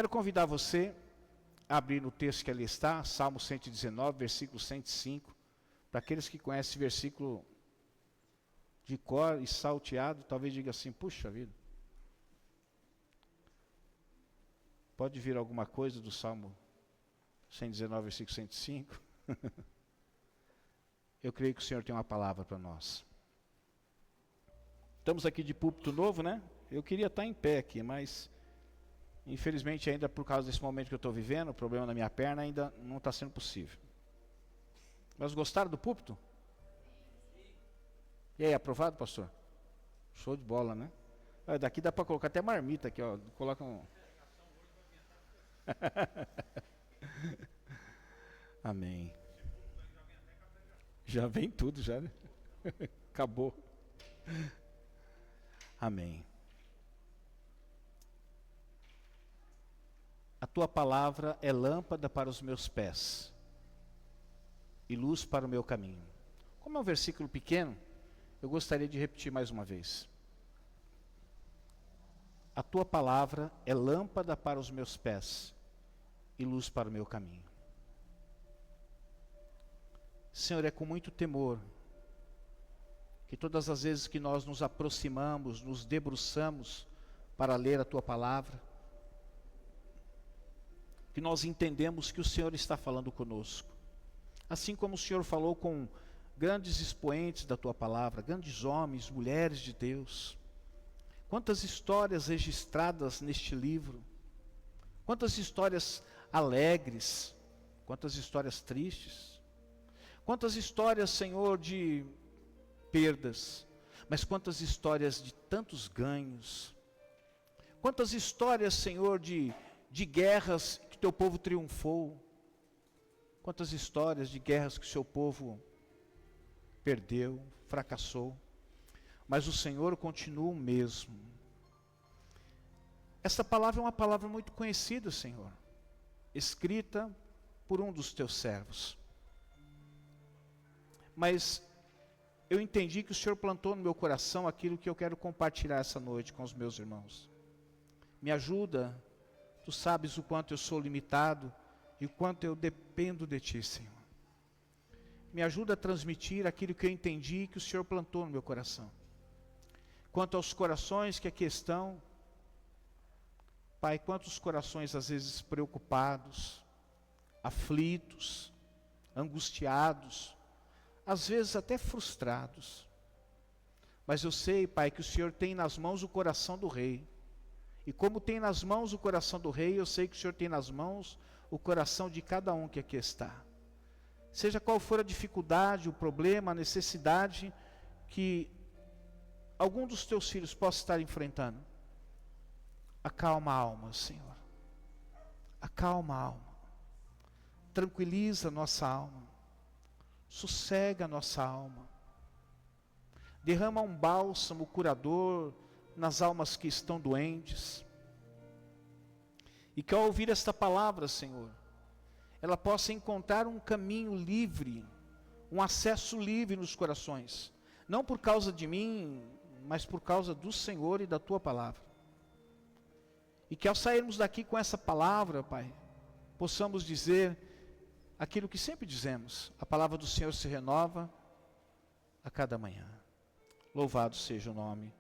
Quero convidar você a abrir no texto que ali está, Salmo 119, versículo 105. Para aqueles que conhecem esse versículo de cor e salteado, talvez diga assim, puxa vida. Pode vir alguma coisa do Salmo 119, versículo 105? Eu creio que o Senhor tem uma palavra para nós. Estamos aqui de púlpito novo, né? Eu queria estar em pé aqui, mas infelizmente ainda por causa desse momento que eu estou vivendo, o problema na minha perna ainda não está sendo possível. Mas gostaram do púlpito? E aí, aprovado, pastor? Show de bola, né? Daqui dá para colocar até marmita aqui, ó. Coloca um... Amém. Já vem tudo, já, né? Acabou. Amém. A tua palavra é lâmpada para os meus pés e luz para o meu caminho. Como é um versículo pequeno, eu gostaria de repetir mais uma vez. A tua palavra é lâmpada para os meus pés e luz para o meu caminho. Senhor, é com muito temor que todas as vezes que nós nos aproximamos, nos debruçamos para ler a tua palavra, que nós entendemos que o Senhor está falando conosco. Assim como o Senhor falou com grandes expoentes da tua palavra, grandes homens, mulheres de Deus. Quantas histórias registradas neste livro, quantas histórias alegres, quantas histórias tristes, quantas histórias, Senhor, de perdas, mas quantas histórias de tantos ganhos, quantas histórias, Senhor, de guerras que teu povo triunfou, quantas histórias de guerras que o seu povo perdeu, fracassou, mas o Senhor continua o mesmo. Essa palavra é uma palavra muito conhecida, Senhor, escrita por um dos teus servos, mas eu entendi que o Senhor plantou no meu coração aquilo que eu quero compartilhar essa noite com os meus irmãos. Me ajuda, tu sabes o quanto eu sou limitado e o quanto eu dependo de ti, Senhor. Me ajuda a transmitir aquilo que eu entendi que o Senhor plantou no meu coração. Quanto aos corações que aqui estão, Pai, quantos corações às vezes preocupados, aflitos, angustiados, às vezes até frustrados. Mas eu sei, Pai, que o Senhor tem nas mãos o coração do rei. E como tem nas mãos o coração do rei, eu sei que o Senhor tem nas mãos o coração de cada um que aqui está. Seja qual for a dificuldade, o problema, a necessidade que algum dos teus filhos possa estar enfrentando, acalma a alma, Senhor. Acalma a alma. Tranquiliza a nossa alma. Sossega a nossa alma. Derrama um bálsamo curador nas almas que estão doentes. E que ao ouvir esta palavra, Senhor, ela possa encontrar um caminho livre, um acesso livre nos corações. Não por causa de mim, mas por causa do Senhor e da tua palavra. E que ao sairmos daqui com essa palavra, Pai, possamos dizer aquilo que sempre dizemos: a palavra do Senhor se renova a cada manhã. Louvado seja o nome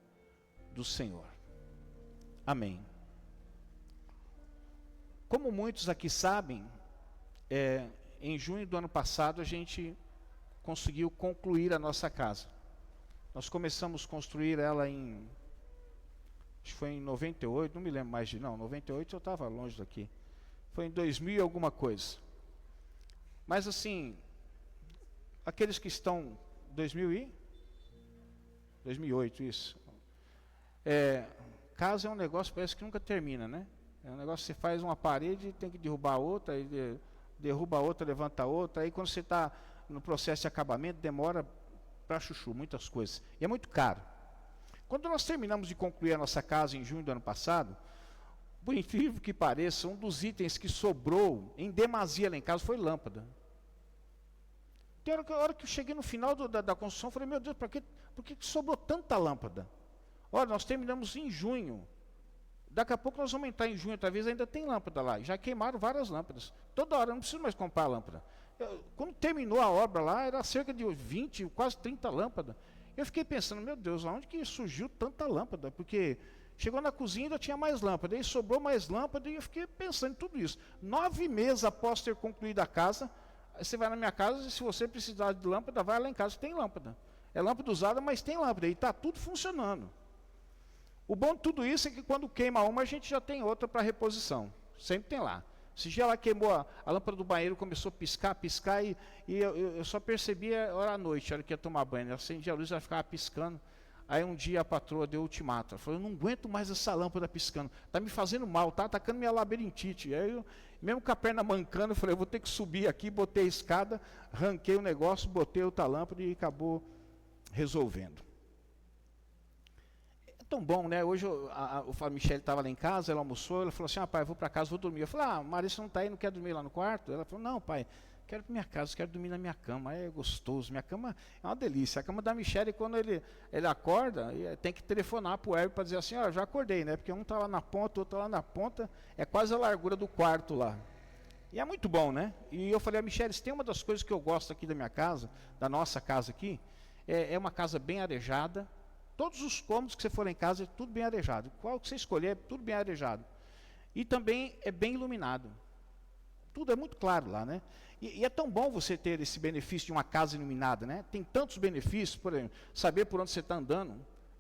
do Senhor. Amém. Como muitos aqui sabem, em junho do ano passado a gente conseguiu concluir a nossa casa. Nós começamos a construir ela acho que foi em 98, não me lembro mais 98 eu estava longe daqui. Foi em 2000 e alguma coisa. Mas assim, aqueles que estão 2008, isso. Casa é um negócio, parece que nunca termina, né? É um negócio que você faz uma parede, tem que derrubar outra, aí derruba outra, levanta outra, aí quando você está no processo de acabamento, demora para chuchu, muitas coisas. E é muito caro. Quando nós terminamos de concluir a nossa casa em junho do ano passado, por incrível que pareça, um dos itens que sobrou em demasia lá em casa foi lâmpada. Tem hora que eu cheguei no final da construção, eu falei, meu Deus, por que sobrou tanta lâmpada? Olha, nós terminamos em junho Daqui a pouco nós vamos entrar em junho, talvez ainda tem lâmpada lá. Já queimaram várias lâmpadas. Toda hora, eu não preciso mais comprar lâmpada. Quando terminou a obra lá, era cerca de 20, quase 30 lâmpadas. Eu fiquei pensando, meu Deus, aonde que surgiu tanta lâmpada? Porque chegou na cozinha e ainda tinha mais lâmpada, aí sobrou mais lâmpada, e eu fiquei pensando em tudo isso. 9 meses após ter concluído a casa, você vai na minha casa, e se você precisar de lâmpada, vai lá em casa, tem lâmpada. É lâmpada usada, mas tem lâmpada, e está tudo funcionando. O bom de tudo isso é que quando queima uma, a gente já tem outra para reposição. Sempre tem lá. Esse dia ela queimou, a lâmpada do banheiro começou a piscar, e eu só percebia hora à noite, a hora que ia tomar banho. Eu acendia a luz e ela ficava piscando. Aí um dia a patroa deu ultimato. Ela falou, eu não aguento mais essa lâmpada piscando. Está me fazendo mal, está atacando minha labirintite. Aí eu, mesmo com a perna mancando, eu falei, eu vou ter que subir aqui, botei a escada, arranquei o negócio, botei outra lâmpada e acabou resolvendo. Tão bom, né? Hoje a Michelle estava lá em casa, ela almoçou, ela falou assim, pai, eu vou para casa, vou dormir. Eu falei, Marisa não está aí, não quer dormir lá no quarto? Ela falou, não, pai, quero ir para minha casa, quero dormir na minha cama, é gostoso, minha cama é uma delícia. A cama da Michelle, quando ele acorda, tem que telefonar para o Herbert para dizer assim, já acordei, né? Porque um está lá na ponta, o outro está lá na ponta, é quase a largura do quarto lá. E é muito bom, né? E eu falei, Michelle, se tem uma das coisas que eu gosto aqui da minha casa, da nossa casa aqui, é uma casa bem arejada. Todos os cômodos que você for em casa, é tudo bem arejado. Qual que você escolher, é tudo bem arejado. E também é bem iluminado. Tudo é muito claro lá, né? E é tão bom você ter esse benefício de uma casa iluminada, né? Tem tantos benefícios, por exemplo, saber por onde você está andando.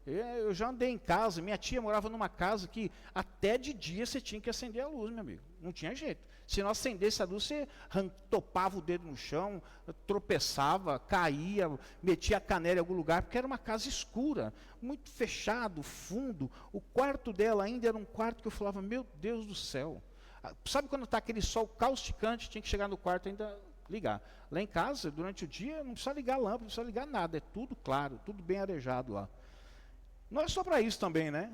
Eu já andei em casa, minha tia morava numa casa que até de dia você tinha que acender a luz, meu amigo. Não tinha jeito. Se não acendesse a luz, você topava o dedo no chão, tropeçava, caía, metia a canela em algum lugar, porque era uma casa escura, muito fechado, fundo. O quarto dela ainda era um quarto que eu falava, meu Deus do céu. Sabe quando está aquele sol causticante, tinha que chegar no quarto e ainda ligar. Lá em casa, durante o dia, não precisa ligar a lâmpada, não precisa ligar nada, é tudo claro, tudo bem arejado lá. Não é só para isso também, né?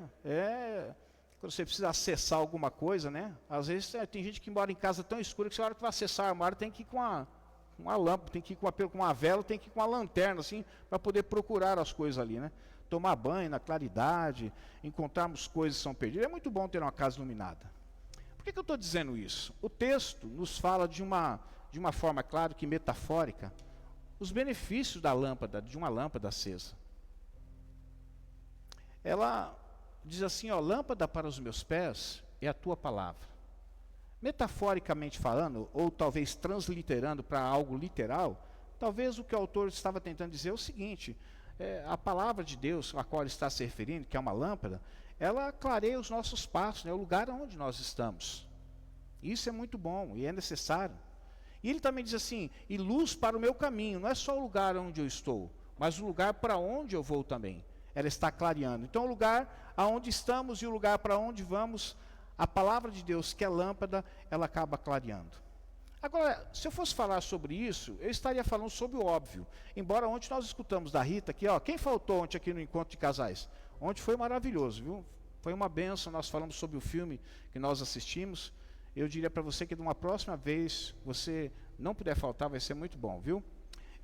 Quando você precisa acessar alguma coisa, né? Às vezes tem gente que mora em casa tão escura que a hora que vai acessar o armário tem que ir com uma lâmpada, tem que ir com uma vela, tem que ir com uma lanterna, assim, para poder procurar as coisas ali, né? Tomar banho na claridade, encontrarmos coisas que são perdidas. É muito bom ter uma casa iluminada. Por que eu estou dizendo isso? O texto nos fala de uma forma, claro que metafórica, os benefícios da lâmpada, de uma lâmpada acesa. Ela diz assim, lâmpada para os meus pés é a tua palavra. Metaforicamente falando, ou talvez transliterando para algo literal, talvez o que o autor estava tentando dizer é o seguinte, a palavra de Deus, a qual ele está se referindo, que é uma lâmpada, ela clareia os nossos passos, né, o lugar onde nós estamos. Isso é muito bom e é necessário. E ele também diz assim, e luz para o meu caminho, não é só o lugar onde eu estou, mas o lugar para onde eu vou também. Ela está clareando. Então, o lugar aonde estamos e o lugar para onde vamos, a palavra de Deus, que é lâmpada, ela acaba clareando. Agora, se eu fosse falar sobre isso, eu estaria falando sobre o óbvio. Embora ontem nós escutamos da Rita aqui, quem faltou ontem aqui no encontro de casais? Ontem foi maravilhoso, viu? Foi uma bênção, nós falamos sobre o filme que nós assistimos. Eu diria para você que de uma próxima vez, você não puder faltar, vai ser muito bom, viu?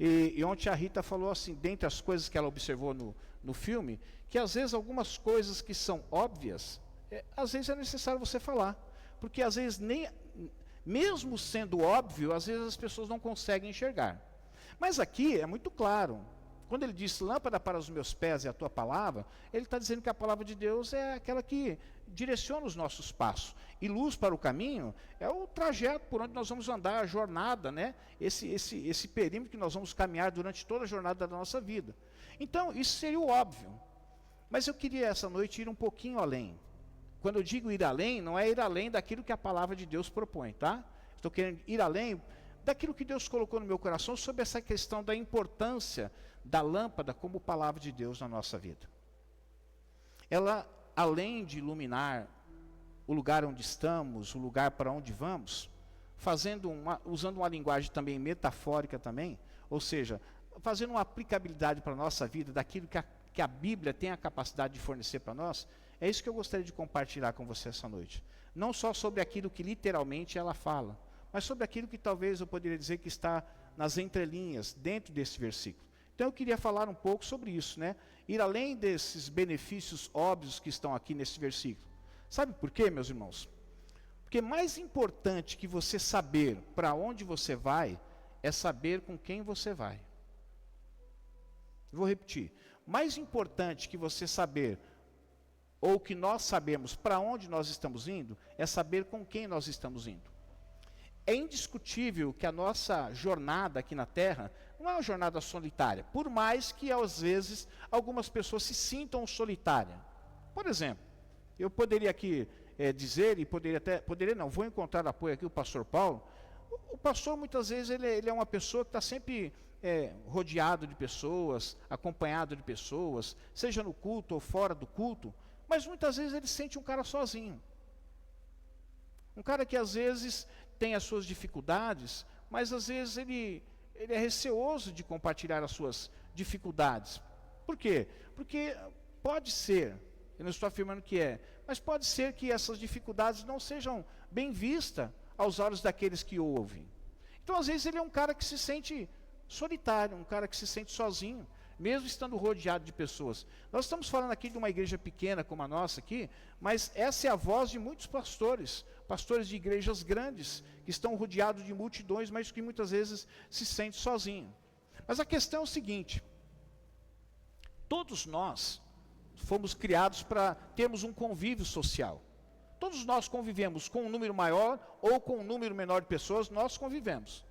E ontem a Rita falou assim, dentre as coisas que ela observou no filme, que às vezes algumas coisas que são óbvias, às vezes é necessário você falar. Porque às vezes, mesmo sendo óbvio, às vezes as pessoas não conseguem enxergar. Mas aqui é muito claro. Quando ele diz, lâmpada para os meus pés é a tua palavra, ele está dizendo que a palavra de Deus é aquela que direciona os nossos passos. E luz para o caminho é o trajeto por onde nós vamos andar, a jornada, né? Esse perímetro que nós vamos caminhar durante toda a jornada da nossa vida. Então, isso seria o óbvio. Mas eu queria essa noite ir um pouquinho além. Quando eu digo ir além, não é ir além daquilo que a palavra de Deus propõe, tá? Estou querendo ir além daquilo que Deus colocou no meu coração sobre essa questão da importância da lâmpada como palavra de Deus na nossa vida. Ela, além de iluminar o lugar onde estamos, o lugar para onde vamos, usando uma linguagem também metafórica também, ou seja, fazendo uma aplicabilidade para a nossa vida daquilo que a Bíblia tem a capacidade de fornecer para nós, é isso que eu gostaria de compartilhar com você essa noite. Não só sobre aquilo que literalmente ela fala, mas sobre aquilo que talvez eu poderia dizer que está nas entrelinhas, dentro desse versículo. Então eu queria falar um pouco sobre isso, né? Ir além desses benefícios óbvios que estão aqui nesse versículo. Sabe por quê, meus irmãos? Porque mais importante que você saber para onde você vai, é saber com quem você vai. Vou repetir. Mais importante que você saber, ou que nós sabemos para onde nós estamos indo, é saber com quem nós estamos indo. É indiscutível que a nossa jornada aqui na Terra não é uma jornada solitária, por mais que às vezes algumas pessoas se sintam solitárias. Por exemplo, eu poderia aqui dizer, e poderia não, vou encontrar apoio aqui, o pastor Paulo. O pastor muitas vezes ele é uma pessoa que está sempre rodeado de pessoas, acompanhado de pessoas, seja no culto ou fora do culto, mas muitas vezes ele se sente um cara sozinho. Um cara que às vezes tem as suas dificuldades, mas às vezes ele é receoso de compartilhar as suas dificuldades. Por quê? Porque pode ser, eu não estou afirmando que é, mas pode ser que essas dificuldades não sejam bem vistas aos olhos daqueles que ouvem. Então, às vezes, ele é um cara que se sente solitário, um cara que se sente sozinho, mesmo estando rodeado de pessoas. Nós estamos falando aqui de uma igreja pequena como a nossa aqui, mas essa é a voz de muitos pastores, pastores de igrejas grandes, que estão rodeados de multidões, mas que muitas vezes se sentem sozinhos. Mas a questão é o seguinte: todos nós fomos criados para termos um convívio social. Todos nós convivemos com um número maior ou com um número menor de pessoas, nós convivemos.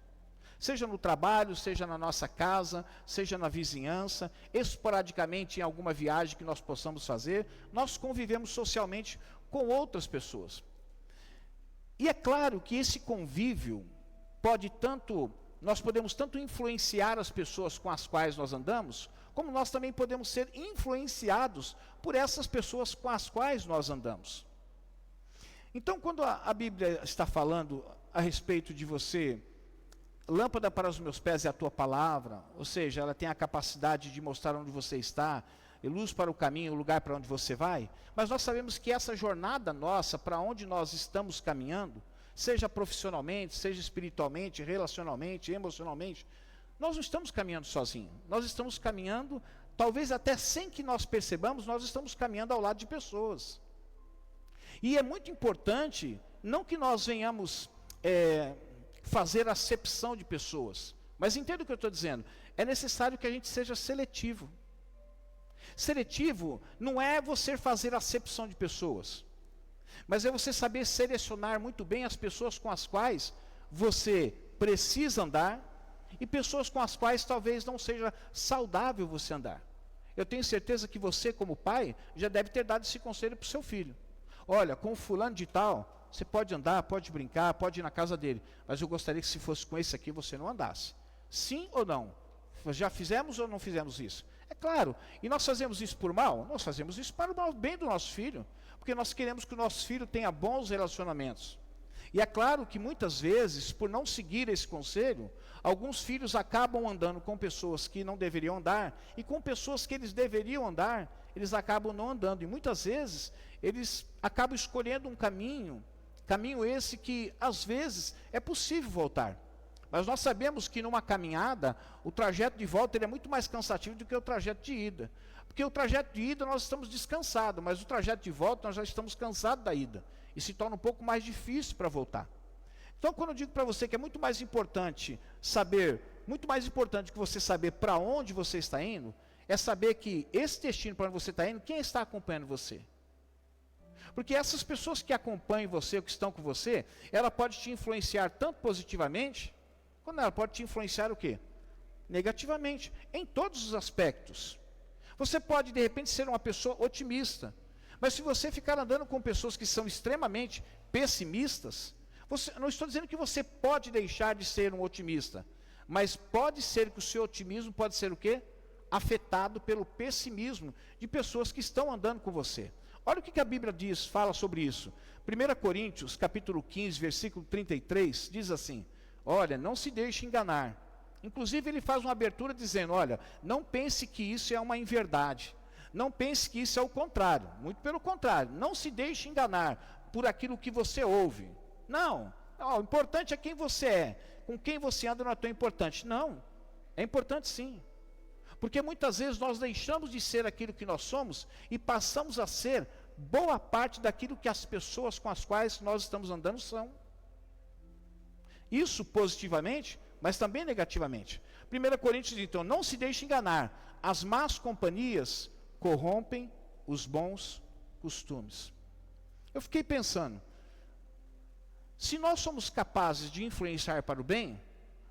Seja no trabalho, seja na nossa casa, seja na vizinhança, esporadicamente em alguma viagem que nós possamos fazer, nós convivemos socialmente com outras pessoas. E é claro que esse convívio nós podemos tanto influenciar as pessoas com as quais nós andamos, como nós também podemos ser influenciados por essas pessoas com as quais nós andamos. Então, quando a Bíblia está falando a respeito de você, lâmpada para os meus pés é a tua palavra, ou seja, ela tem a capacidade de mostrar onde você está, e luz para o caminho, o lugar para onde você vai, mas nós sabemos que essa jornada nossa, para onde nós estamos caminhando, seja profissionalmente, seja espiritualmente, relacionalmente, emocionalmente, nós não estamos caminhando sozinhos, nós estamos caminhando, talvez até sem que nós percebamos, nós estamos caminhando ao lado de pessoas. E é muito importante, não que nós venhamos fazer acepção de pessoas, mas entenda o que eu estou dizendo, é necessário que a gente seja seletivo. Seletivo não é você fazer acepção de pessoas, mas é você saber selecionar muito bem as pessoas com as quais você precisa andar, e pessoas com as quais talvez não seja saudável você andar. Eu tenho certeza que você, como pai, já deve ter dado esse conselho para o seu filho. Olha, com o fulano de tal, você pode andar, pode brincar, pode ir na casa dele, mas eu gostaria que se fosse com esse aqui, você não andasse. Sim ou não? Já fizemos ou não fizemos isso? É claro, e nós fazemos isso por mal? Nós fazemos isso para o bem do nosso filho, porque nós queremos que o nosso filho tenha bons relacionamentos. E é claro que muitas vezes, por não seguir esse conselho, alguns filhos acabam andando com pessoas que não deveriam andar, e com pessoas que eles deveriam andar, eles acabam não andando. E muitas vezes, eles acabam escolhendo um caminho esse que, às vezes, é possível voltar. Mas nós sabemos que numa caminhada, o trajeto de volta ele é muito mais cansativo do que o trajeto de ida. Porque o trajeto de ida nós estamos descansados, mas o trajeto de volta nós já estamos cansados da ida. E se torna um pouco mais difícil para voltar. Então, quando eu digo para você que é muito mais importante que você saber para onde você está indo, é saber que esse destino para onde você está indo, quem está acompanhando você? Porque essas pessoas que acompanham você, ou que estão com você, ela pode te influenciar tanto positivamente, quando ela pode te influenciar o quê? Negativamente, em todos os aspectos. Você pode, de repente, ser uma pessoa otimista, mas se você ficar andando com pessoas que são extremamente pessimistas, não estou dizendo que você pode deixar de ser um otimista, mas pode ser que o seu otimismo pode ser o quê? Afetado pelo pessimismo de pessoas que estão andando com você. Olha o que a Bíblia diz, fala sobre isso. 1 Coríntios, capítulo 15, versículo 33, diz assim: olha, não se deixe enganar. Inclusive ele faz uma abertura dizendo, olha, não pense que isso é uma inverdade. Não pense que isso é o contrário. Muito pelo contrário, não se deixe enganar por aquilo que você ouve. Não, o importante é quem você é. Com quem você anda não é tão importante. Não, é importante sim. Porque muitas vezes nós deixamos de ser aquilo que nós somos e passamos a ser boa parte daquilo que as pessoas com as quais nós estamos andando são. Isso positivamente, mas também negativamente. 1 Coríntios diz, então, não se deixe enganar, as más companhias corrompem os bons costumes. Eu fiquei pensando, se nós somos capazes de influenciar para o bem,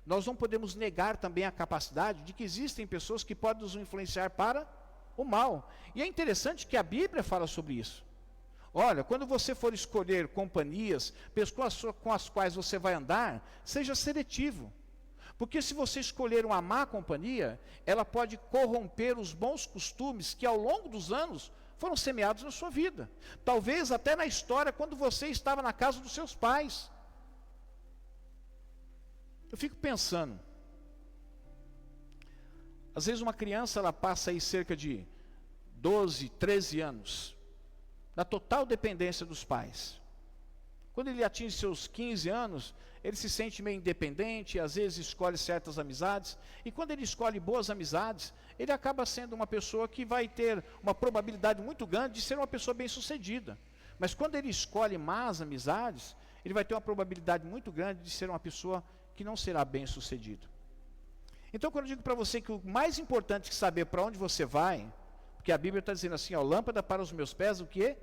nós não podemos negar também a capacidade de que existem pessoas que podem nos influenciar para o mal. E é interessante que a Bíblia fala sobre isso. Olha, quando você for escolher companhias, pessoas com as quais você vai andar, seja seletivo. Porque se você escolher uma má companhia, ela pode corromper os bons costumes que ao longo dos anos foram semeados na sua vida. Talvez até na história, quando você estava na casa dos seus pais. Eu fico pensando, às vezes uma criança ela passa aí cerca de 12, 13 anos, na total dependência dos pais. Quando ele atinge seus 15 anos, ele se sente meio independente, às vezes escolhe certas amizades, e quando ele escolhe boas amizades, ele acaba sendo uma pessoa que vai ter uma probabilidade muito grande de ser uma pessoa bem-sucedida. Mas quando ele escolhe más amizades, ele vai ter uma probabilidade muito grande de ser uma pessoa que não será bem-sucedido. Então, quando eu digo para você que o mais importante é saber para onde você vai, porque a Bíblia está dizendo assim, ó, lâmpada para os meus pés, o que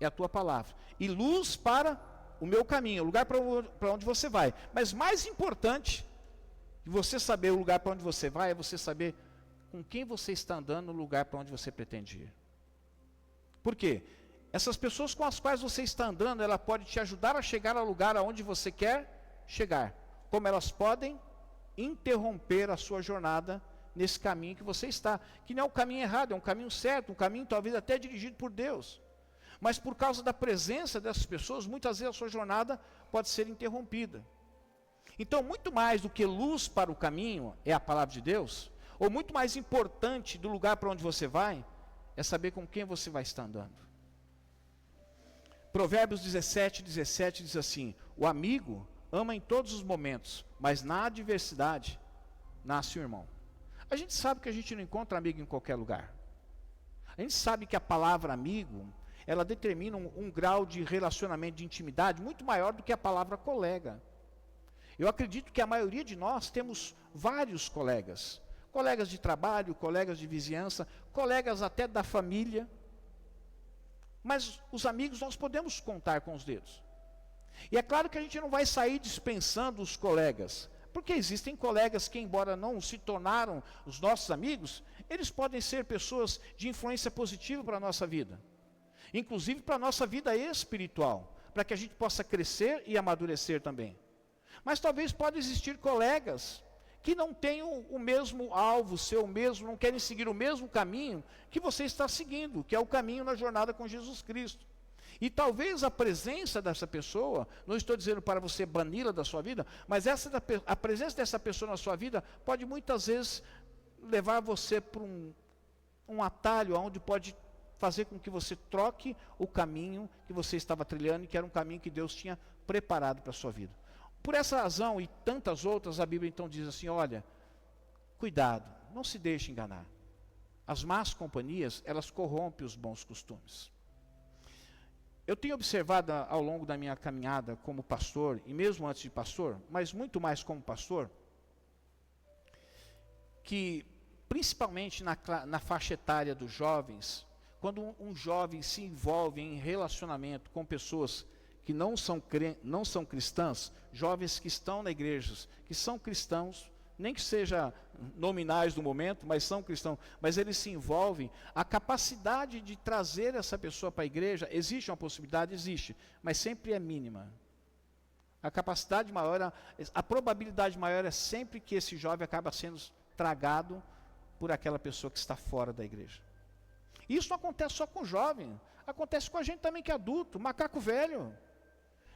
é a tua palavra, e luz para o meu caminho, o lugar para onde você vai. Mas mais importante de você saber o lugar para onde você vai, é você saber com quem você está andando no lugar para onde você pretende ir. Por quê? Essas pessoas com as quais você está andando, ela pode te ajudar a chegar ao lugar aonde você quer chegar, como elas podem interromper a sua jornada nesse caminho que você está, que não é o caminho errado, é um caminho certo, um caminho talvez até dirigido por Deus. Mas por causa da presença dessas pessoas, muitas vezes a sua jornada pode ser interrompida. Então, muito mais do que luz para o caminho é a palavra de Deus, ou muito mais importante do lugar para onde você vai, é saber com quem você vai estar andando. Provérbios 17 diz assim, o amigo ama em todos os momentos, mas na adversidade nasce o irmão. A gente sabe que a gente não encontra amigo em qualquer lugar. A gente sabe que a palavra amigo, ela determina um grau de relacionamento, de intimidade, muito maior do que a palavra colega. Eu acredito que a maioria de nós temos vários colegas. Colegas de trabalho, colegas de vizinhança, colegas até da família. Mas os amigos nós podemos contar com os dedos. E é claro que a gente não vai sair dispensando os colegas, porque existem colegas que, embora não se tornaram os nossos amigos, eles podem ser pessoas de influência positiva para a nossa vida. Inclusive para a nossa vida espiritual, para que a gente possa crescer e amadurecer também. Mas talvez pode existir colegas que não tenham o mesmo alvo, não querem seguir o mesmo caminho que você está seguindo, que é o caminho na jornada com Jesus Cristo. E talvez a presença dessa pessoa, não estou dizendo para você bani-la da sua vida, mas a presença dessa pessoa na sua vida pode muitas vezes levar você para um atalho, onde pode fazer com que você troque o caminho que você estava trilhando, que era um caminho que Deus tinha preparado para a sua vida. Por essa razão e tantas outras, a Bíblia então diz assim, olha, cuidado, não se deixe enganar. As más companhias, elas corrompem os bons costumes. Eu tenho observado ao longo da minha caminhada como pastor, e mesmo antes de pastor, mas muito mais como pastor, que principalmente na faixa etária dos jovens, quando um jovem se envolve em relacionamento com pessoas que não são cristãs, jovens que estão na igreja, que são cristãos, nem que seja nominais no momento, mas são cristãos, mas eles se envolvem, a capacidade de trazer essa pessoa para a igreja, existe uma possibilidade? Existe, mas sempre é mínima. A capacidade maior, a probabilidade maior é sempre que esse jovem acaba sendo tragado por aquela pessoa que está fora da igreja. Isso não acontece só com o jovem, acontece com a gente também que é adulto, macaco velho.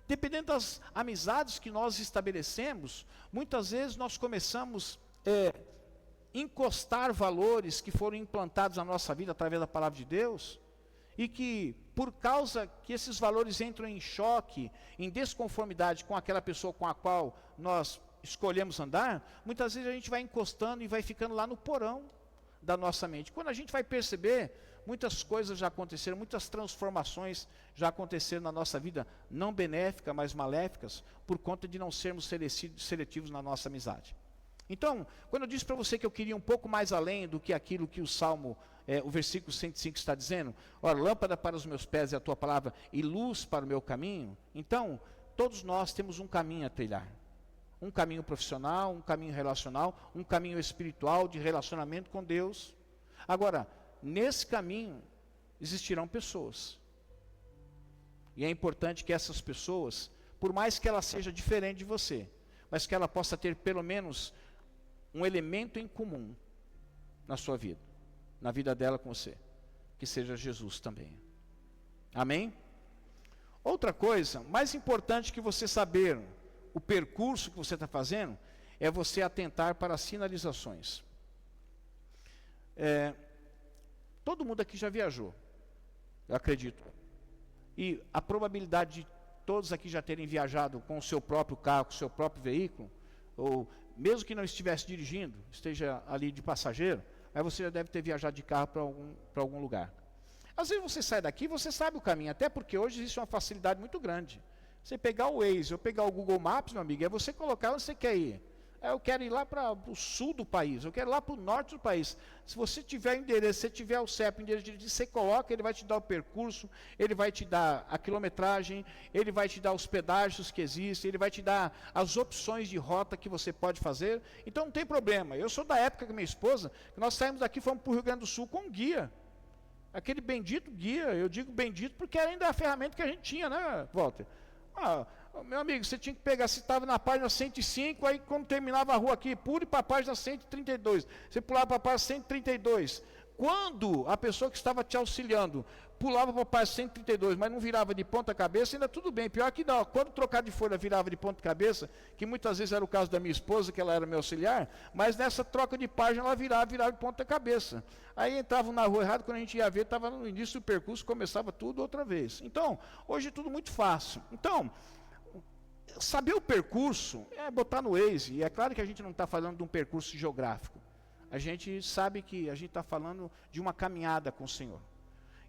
Dependendo das amizades que nós estabelecemos, muitas vezes nós começamos a encostar valores que foram implantados na nossa vida através da palavra de Deus, e que por causa que esses valores entram em choque, em desconformidade com aquela pessoa com a qual nós escolhemos andar, muitas vezes a gente vai encostando e vai ficando lá no porão da nossa mente. Quando a gente vai perceber, muitas coisas já aconteceram, muitas transformações já aconteceram na nossa vida, não benéficas, mas maléficas, por conta de não sermos seletivos na nossa amizade. Então, quando eu disse para você que eu queria um pouco mais além do que aquilo que o Salmo, o versículo 105 está dizendo, ora, lâmpada para os meus pés é a tua palavra e luz para o meu caminho, então, todos nós temos um caminho a trilhar. Um caminho profissional, um caminho relacional, um caminho espiritual, de relacionamento com Deus. Agora, nesse caminho, existirão pessoas. E é importante que essas pessoas, por mais que ela seja diferente de você, mas que ela possa ter pelo menos um elemento em comum na sua vida, na vida dela com você, que seja Jesus também. Amém? Outra coisa, mais importante que você saber o percurso que você está fazendo, é você atentar para as sinalizações. Todo mundo aqui já viajou, eu acredito. E a probabilidade de todos aqui já terem viajado com o seu próprio carro, com o seu próprio veículo, ou mesmo que não estivesse dirigindo, esteja ali de passageiro, aí você já deve ter viajado de carro para algum lugar. Às vezes você sai daqui, você sabe o caminho, até porque hoje existe uma facilidade muito grande. Você pegar o Waze ou pegar o Google Maps, meu amigo, é você colocar onde você quer ir. Eu quero ir lá para o sul do país, eu quero ir lá para o norte do país. Se você tiver endereço, se tiver o CEP, endereço, você coloca, ele vai te dar o percurso, ele vai te dar a quilometragem, ele vai te dar os pedágios que existem, ele vai te dar as opções de rota que você pode fazer. Então não tem problema. Eu sou da época com minha esposa, que nós saímos daqui e fomos para o Rio Grande do Sul com um guia. Aquele bendito guia, eu digo bendito porque era ainda a ferramenta que a gente tinha, né, Walter? Meu amigo, você tinha que pegar, se estava na página 105, aí quando terminava a rua aqui, pule para a página 132. Você pulava para a página 132. Quando a pessoa que estava te auxiliando pulava para a página 132, mas não virava de ponta cabeça, ainda tudo bem. Pior que não, quando trocar de folha virava de ponta cabeça, que muitas vezes era o caso da minha esposa, que ela era meu auxiliar, mas nessa troca de página ela virava de ponta cabeça. Aí entravam na rua errada, quando a gente ia ver, estava no início do percurso, começava tudo outra vez. Então, hoje é tudo muito fácil. Então, saber o percurso é botar no Waze, e é claro que a gente não está falando de um percurso geográfico. A gente sabe que a gente está falando de uma caminhada com o Senhor.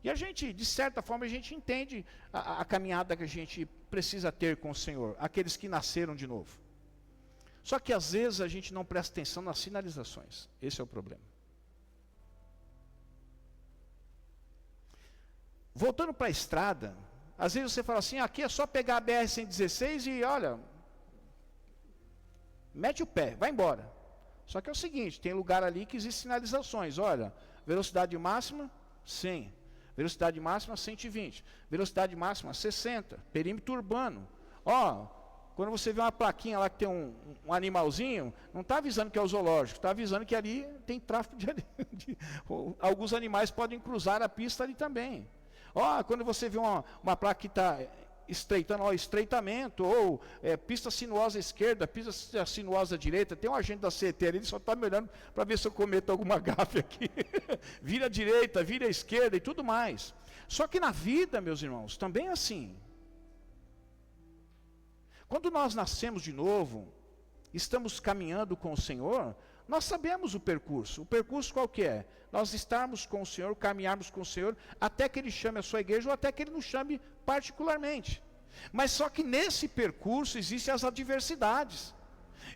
E a gente, de certa forma, a gente entende a caminhada que a gente precisa ter com o Senhor, aqueles que nasceram de novo. Só que às vezes a gente não presta atenção nas sinalizações. Esse é o problema. Voltando para a estrada, às vezes você fala assim, aqui é só pegar a BR-116 e olha, mete o pé, vai embora. Só que é o seguinte, tem lugar ali que existem sinalizações, olha, velocidade máxima, 100, velocidade máxima 120, velocidade máxima 60, perímetro urbano. Quando você vê uma plaquinha lá que tem um animalzinho, não está avisando que é o zoológico, está avisando que ali tem tráfico alguns animais podem cruzar a pista ali também. Quando você vê uma placa que está estreitando, estreitamento, ou pista sinuosa esquerda, pista sinuosa direita, tem um agente da CET ali, ele só está me olhando para ver se eu cometo alguma gafe aqui. Vira à direita, vira à esquerda e tudo mais. Só que na vida, meus irmãos, também é assim. Quando nós nascemos de novo, estamos caminhando com o Senhor, nós sabemos o percurso. O percurso qual que é? Nós estarmos com o Senhor, caminharmos com o Senhor, até que Ele chame a sua igreja, ou até que Ele nos chame particularmente. Mas só que nesse percurso existem as adversidades.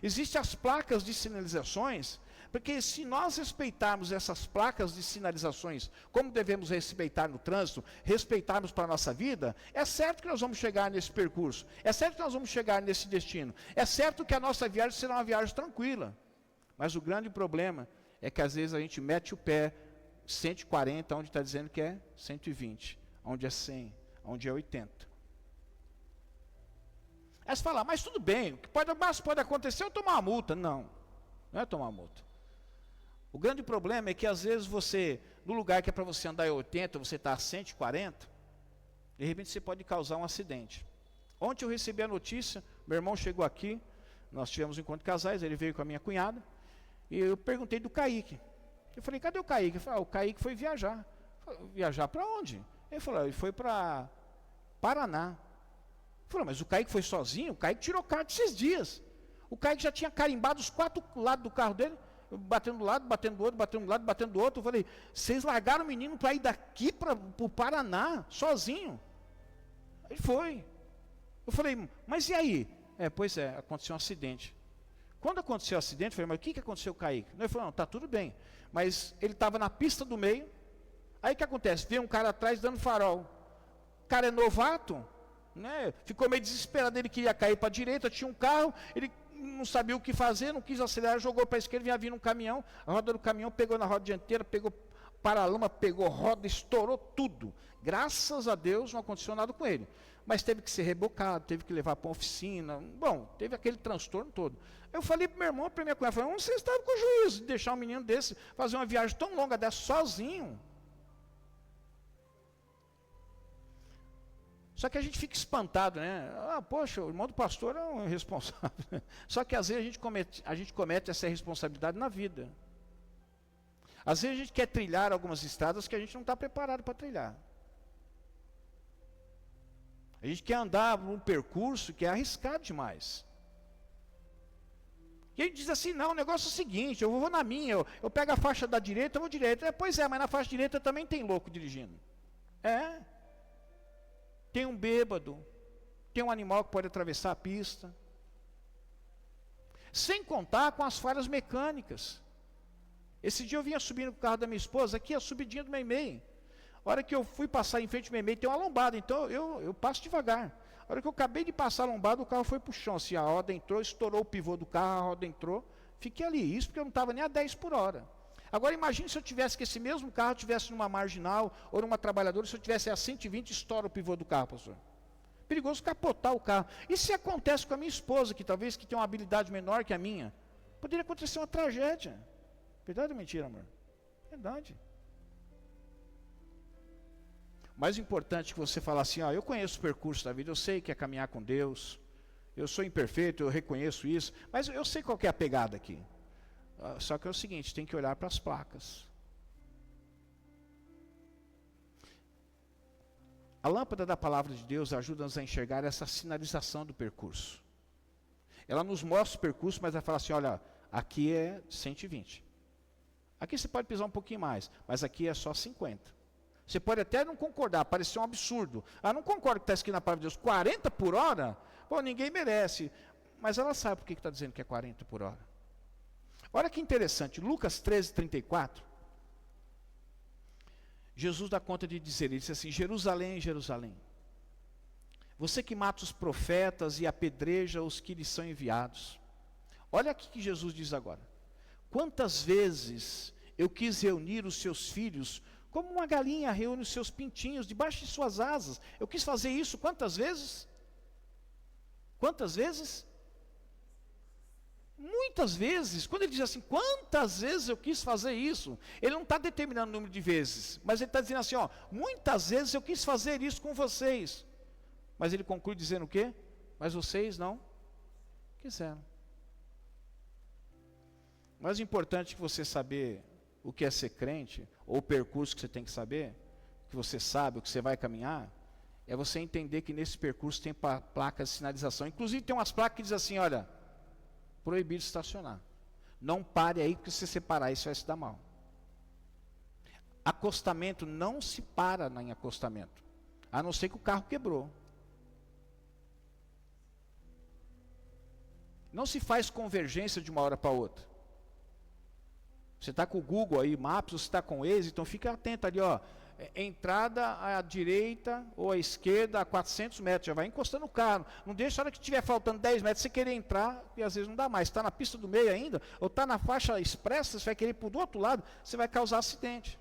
Existem as placas de sinalizações, porque se nós respeitarmos essas placas de sinalizações, como devemos respeitar no trânsito, respeitarmos para a nossa vida, é certo que nós vamos chegar nesse percurso, é certo que nós vamos chegar nesse destino, é certo que a nossa viagem será uma viagem tranquila. Mas o grande problema é que às vezes a gente mete o pé 140, onde está dizendo que é 120, onde é 100, onde é 80. Aí você fala, mas tudo bem, o que pode acontecer é eu tomar uma multa. Não é tomar uma multa. O grande problema é que às vezes você, no lugar que é para você andar em 80, você está a 140, de repente você pode causar um acidente. Ontem eu recebi a notícia, meu irmão chegou aqui, nós tivemos um encontro de casais, ele veio com a minha cunhada, e eu perguntei do Kaique. Eu falei, cadê o Kaique? Ele falou, o Kaique foi viajar. Falei, viajar para onde? Ele falou, ele foi para Paraná. Eu falei, mas o Kaique foi sozinho? O Kaique tirou carta esses dias. O Kaique já tinha carimbado os 4 lados do carro dele. batendo do lado, batendo do outro, batendo do lado, batendo do outro. Eu falei, vocês largaram o menino para ir daqui para o Paraná, sozinho? Ele foi. Eu falei, mas e aí? Pois é, aconteceu um acidente. Quando aconteceu o acidente, eu falei, mas o que aconteceu com o Kaique? Ele falou, não, está tudo bem. Mas ele estava na pista do meio. Aí o que acontece? Veio um cara atrás dando farol. O cara é novato, né? Ficou meio desesperado, ele queria cair para a direita, tinha um carro, ele não sabia o que fazer, não quis acelerar, jogou para a esquerda, vinha vindo um caminhão, a roda do caminhão pegou na roda dianteira, pegou paralama, pegou roda, estourou tudo. Graças a Deus não aconteceu nada com ele. Mas teve que ser rebocado, teve que levar para uma oficina, bom, teve aquele transtorno todo. Eu falei para o meu irmão, para minha cunhada, onde você estava com o juízo de deixar um menino desse fazer uma viagem tão longa dessa sozinho? Só que a gente fica espantado, né? Poxa, o irmão do pastor é um irresponsável. Só que às vezes a gente comete essa irresponsabilidade na vida. Às vezes a gente quer trilhar algumas estradas que a gente não está preparado para trilhar. A gente quer andar num percurso que é arriscado demais. E a gente diz assim, não, o negócio é o seguinte, eu vou na minha, eu pego a faixa da direita, eu vou direita. Pois é, mas na faixa direita também tem louco dirigindo. Tem um bêbado, tem um animal que pode atravessar a pista. Sem contar com as falhas mecânicas. Esse dia eu vinha subindo com o carro da minha esposa, aqui a subidinha do Meimei. A hora que eu fui passar em frente ao Meimei, tem uma lombada, então eu passo devagar. A hora que eu acabei de passar a lombada, o carro foi para o chão, assim, a roda entrou, estourou o pivô do carro, a roda entrou, fiquei ali, isso porque eu não estava nem a 10 por hora. Agora imagine se eu tivesse que esse mesmo carro tivesse numa marginal, ou numa trabalhadora, se eu tivesse a 120, estoura o pivô do carro, pastor. Perigoso capotar o carro. E se acontece com a minha esposa, que talvez que tem uma habilidade menor que a minha, poderia acontecer uma tragédia. Verdade ou mentira, amor? Verdade. Mais importante que você falar assim, eu conheço o percurso da vida, eu sei que é caminhar com Deus, eu sou imperfeito, eu reconheço isso, mas eu sei qual que é a pegada aqui. Só que é o seguinte, tem que olhar para as placas. A lâmpada da palavra de Deus ajuda-nos a enxergar essa sinalização do percurso. Ela nos mostra o percurso, mas ela fala assim, olha, aqui é 120. Aqui você pode pisar um pouquinho mais, mas aqui é só 50. Você pode até não concordar, parecer um absurdo. Não concordo que está escrito na palavra de Deus, 40 por hora? Pô, ninguém merece. Mas ela sabe por que está dizendo que é 40 por hora. Olha que interessante, Lucas 13, 34. Jesus dá conta de dizer, ele disse assim, Jerusalém, Jerusalém, você que mata os profetas e apedreja os que lhes são enviados. Olha aqui que Jesus diz agora. Quantas vezes eu quis reunir os seus filhos, como uma galinha reúne os seus pintinhos debaixo de suas asas. Eu quis fazer isso quantas vezes? Quantas vezes? Muitas vezes. Quando ele diz assim, quantas vezes eu quis fazer isso? Ele não está determinando o número de vezes, mas ele está dizendo assim, muitas vezes eu quis fazer isso com vocês. Mas ele conclui dizendo o quê? Mas vocês não quiseram. Mais importante que você saber o que é ser crente, ou o percurso que você tem que saber, que você sabe, o que você vai caminhar, é você entender que nesse percurso tem placas de sinalização. Inclusive tem umas placas que dizem assim, olha, proibido estacionar. Não pare aí, porque se você parar, isso vai se dar mal. Acostamento, não se para em acostamento, a não ser que o carro quebrou. Não se faz convergência de uma hora para outra. Você está com o Google aí, Maps, você está com o Waze, então fica atento ali, entrada à direita ou à esquerda a 400 metros, já vai encostando o carro. Não deixa, a hora que estiver faltando 10 metros, você querer entrar, e às vezes não dá mais. Está na pista do meio ainda, ou está na faixa expressa, você vai querer ir para o outro lado, você vai causar acidente.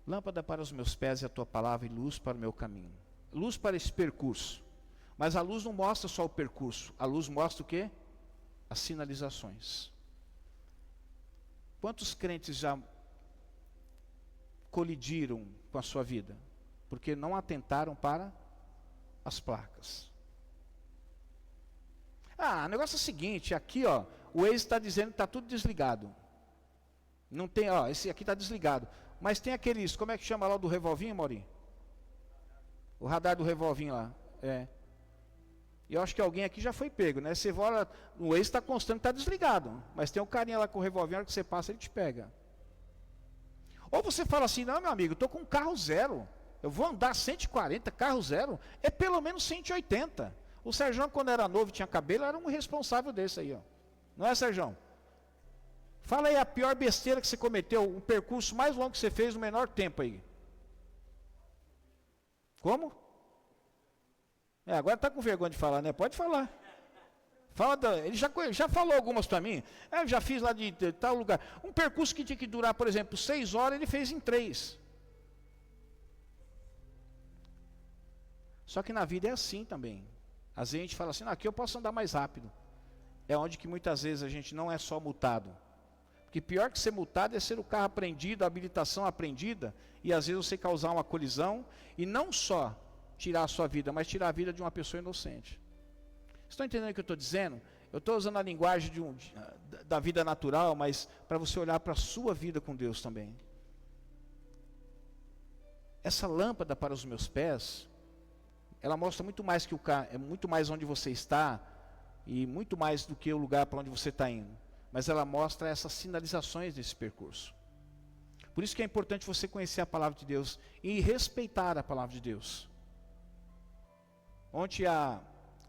Lâmpada para os meus pés e a tua palavra, e luz para o meu caminho. Luz para esse percurso. Mas a luz não mostra só o percurso, a luz mostra o quê? As sinalizações. Quantos crentes já colidiram com a sua vida? Porque não atentaram para as placas. O negócio é o seguinte, aqui o Waze está dizendo que está tudo desligado. Não tem, esse aqui está desligado. Mas tem aqueles, como é que chama lá do revolvinho, Maurinho? O radar do revolvinho lá. E eu acho que alguém aqui já foi pego, né? Você olha, o Waze está constando que está desligado, mas tem um carinha lá com o revólver, na hora que você passa, ele te pega. Ou você fala assim, não, meu amigo, eu estou com um carro zero, eu vou andar 140, carro zero, é pelo menos 180. O Sérgio, quando era novo e tinha cabelo, era um irresponsável desse aí, ó. Não é, Sérgio? Fala aí a pior besteira que você cometeu, um percurso mais longo que você fez no menor tempo aí. Como? Agora está com vergonha de falar, né? Pode falar. Ele já falou algumas para mim. Eu já fiz lá de tal lugar. Um percurso que tinha que durar, por exemplo, 6 horas, ele fez em 3. Só que na vida é assim também. Às vezes a gente fala assim, aqui eu posso andar mais rápido. É onde que muitas vezes a gente não é só multado. Porque pior que ser multado é ser o carro apreendido, a habilitação apreendida, e às vezes você causar uma colisão, e não só tirar a sua vida, mas tirar a vida de uma pessoa inocente. Estão entendendo o que eu estou dizendo? Eu estou usando a linguagem da vida natural, mas para você olhar para a sua vida com Deus também. Essa lâmpada para os meus pés, ela mostra muito mais que o carro, é muito mais onde você está, e muito mais do que o lugar para onde você está indo. Mas ela mostra essas sinalizações desse percurso. Por isso que é importante você conhecer a palavra de Deus e respeitar a palavra de Deus. Ontem a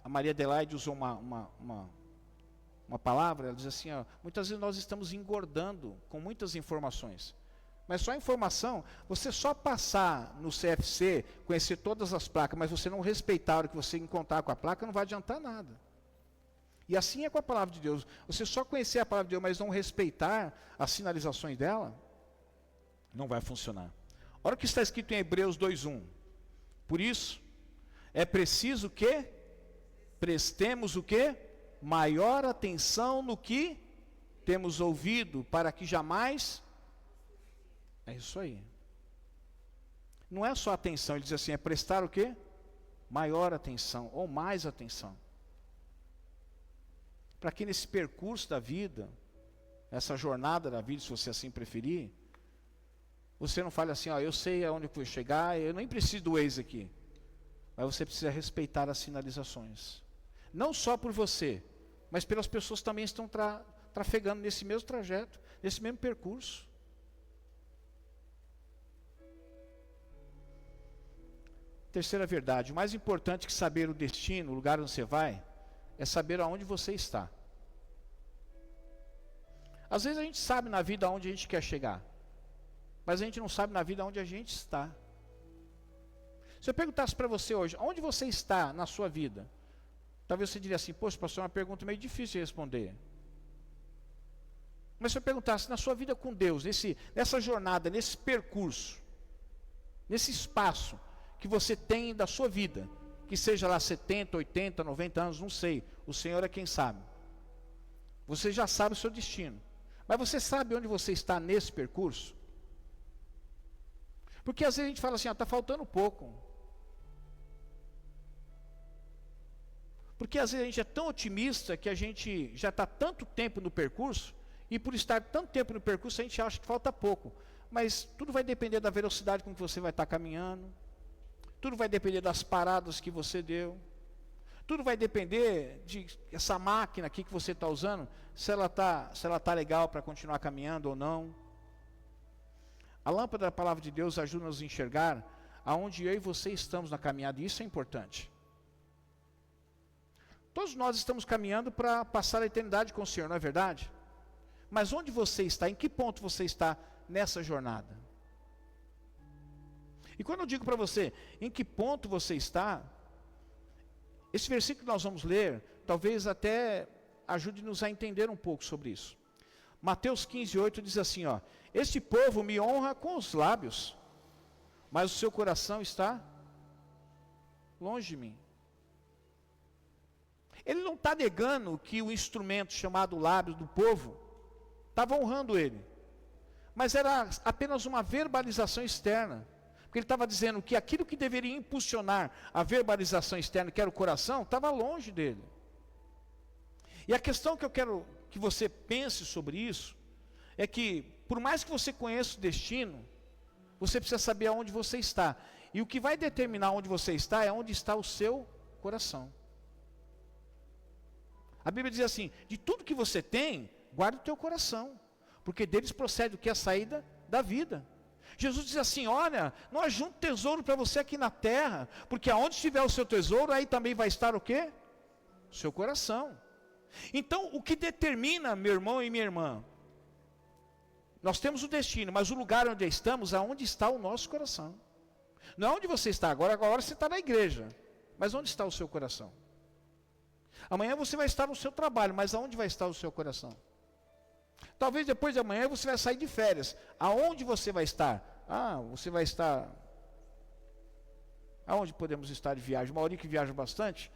Maria Adelaide usou uma palavra, ela diz assim, muitas vezes nós estamos engordando com muitas informações. Mas só informação, você só passar no CFC, conhecer todas as placas, mas você não respeitar a hora que você encontrar com a placa, não vai adiantar nada. E assim é com a palavra de Deus. Você só conhecer a palavra de Deus, mas não respeitar as sinalizações dela, não vai funcionar. Olha o que está escrito em Hebreus 2:1. Por isso, é preciso que prestemos o quê? Maior atenção no que temos ouvido, para que jamais... É isso aí. Não é só atenção, ele diz assim, é prestar o quê? Maior atenção, ou mais atenção. Para que nesse percurso da vida, essa jornada da vida, se você assim preferir, você não fale assim, eu sei aonde eu vou chegar, eu nem preciso do Waze aqui. Mas você precisa respeitar as sinalizações. Não só por você, mas pelas pessoas que também estão trafegando nesse mesmo trajeto, nesse mesmo percurso. Terceira verdade, o mais importante que saber o destino, o lugar onde você vai, é saber aonde você está. Às vezes a gente sabe na vida aonde a gente quer chegar, mas a gente não sabe na vida onde a gente está. Se eu perguntasse para você hoje, onde você está na sua vida? Talvez você diria assim, poxa, pastor, é uma pergunta meio difícil de responder. Mas se eu perguntasse, na sua vida com Deus, nessa jornada, nesse percurso, nesse espaço que você tem da sua vida, que seja lá 70, 80, 90 anos, não sei, o Senhor é quem sabe. Você já sabe o seu destino. Mas você sabe onde você está nesse percurso? Porque às vezes a gente fala assim, está faltando pouco. Porque às vezes a gente é tão otimista que a gente já está tanto tempo no percurso, e por estar tanto tempo no percurso a gente acha que falta pouco. Mas tudo vai depender da velocidade com que você vai estar caminhando, tudo vai depender das paradas que você deu, tudo vai depender de essa máquina aqui que você está usando, se ela tá legal para continuar caminhando ou não. A lâmpada da palavra de Deus ajuda-nos a enxergar aonde eu e você estamos na caminhada, e isso é importante. Todos nós estamos caminhando para passar a eternidade com o Senhor, não é verdade? Mas onde você está, em que ponto você está nessa jornada? E quando eu digo para você, em que ponto você está, esse versículo que nós vamos ler, talvez até ajude-nos a entender um pouco sobre isso. Mateus 15:8 diz assim, este povo me honra com os lábios, mas o seu coração está longe de mim. Ele não está negando que o instrumento chamado lábios do povo estava honrando ele, mas era apenas uma verbalização externa. Porque ele estava dizendo que aquilo que deveria impulsionar a verbalização externa, que era o coração, estava longe dele. E a questão que eu quero que você pense sobre isso, é que por mais que você conheça o destino, você precisa saber aonde você está. E o que vai determinar onde você está é onde está o seu coração. A Bíblia diz assim, de tudo que você tem, guarda o teu coração, porque deles procede o que? A saída da vida. Jesus diz assim, olha, não ajunte tesouro para você aqui na terra, porque aonde estiver o seu tesouro, aí também vai estar o quê? O seu coração. Então, o que determina, meu irmão e minha irmã, nós temos o destino, mas o lugar onde estamos, aonde está o nosso coração. Não é onde você está agora você está na igreja, mas onde está o seu coração? Amanhã você vai estar no seu trabalho, mas aonde vai estar o seu coração? Talvez depois de amanhã você vai sair de férias. Aonde você vai estar? Você vai estar... Aonde podemos estar de viagem? Mauri que viaja bastante.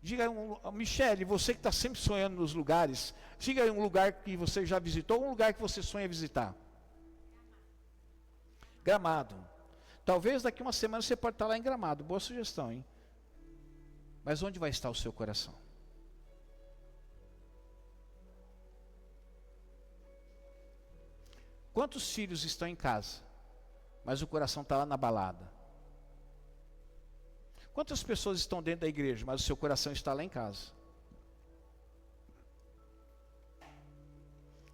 Diga aí, Michele, você que está sempre sonhando nos lugares. Diga aí um lugar que você já visitou, um lugar que você sonha visitar. Gramado. Talvez daqui uma semana você pode estar lá em Gramado. Boa sugestão, hein? Mas onde vai estar o seu coração? Quantos filhos estão em casa, mas o coração está lá na balada? Quantas pessoas estão dentro da igreja, mas o seu coração está lá em casa?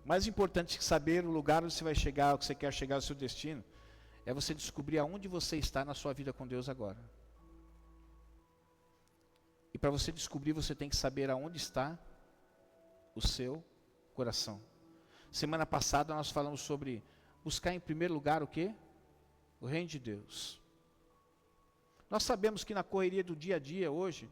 Mais importante que saber o lugar onde você vai chegar, o que você quer chegar ao seu destino, é você descobrir aonde você está na sua vida com Deus agora. E para você descobrir, você tem que saber aonde está o seu coração. Semana passada nós falamos sobre buscar em primeiro lugar o quê? O reino de Deus. Nós sabemos que na correria do dia a dia hoje,